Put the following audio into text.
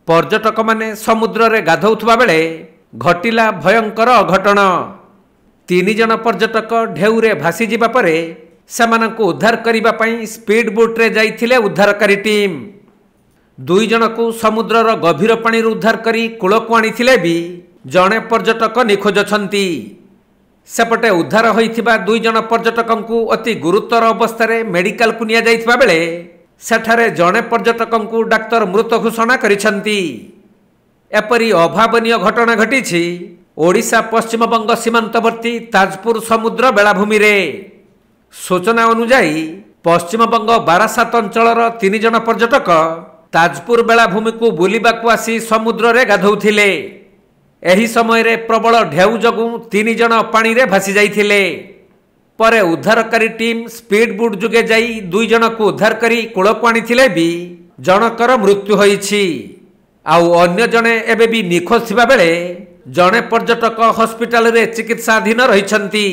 पर्यटक माने समुद्र रे गाधौथुबा बेले घटिला भयंकर अघटन। 3 जन पर्यटक ढेउरे भासी जिबा परे सेमानंकु उद्धार करिबा पई स्पीड बोट रे जाइथिले उद्धारकारी टीम। 2 जन को समुद्रर गभीर पानी उद्धार करी कूलकु आनिथिले भी जणे पर्यटक निखोज छंती। सेपटे उद्धार होइथिबा 2 जन पर्यटकंकु अति गुरुतर अवस्था मेडिकल को निया जाइथिबा बेले सेठारे जणे पर्यटकंकु डाक्तर मृत घोषणा करिसंती। एपरी अभावनीय घटना घटिछि ओडिशा पश्चिमबंग सीमांतवर्ती ताजपुर समुद्र बेलाभूमि रे। सूचना अनुसार पश्चिमबंग बारासात अंचलर 3 जन पर्यटक ताजपुर बेलाभूमि को बुलिबाकु आसी समुद्र रे गाधौथिले। एही समय रे प्रबल ढेउ जगु 3 जन पानी रे भासी जाइथिले। परे उद्धारकारी टीम स्पीड बोट जुगे जाई 2 जन को उद्धार करी कूलकु आनिथिले भी जनकर मृत्यु होइछि। आउ अन्य जने एबे भी निखोज थिबा बेले जने पर्यटक हॉस्पिटल रे चिकित्साधीन रहिछंती।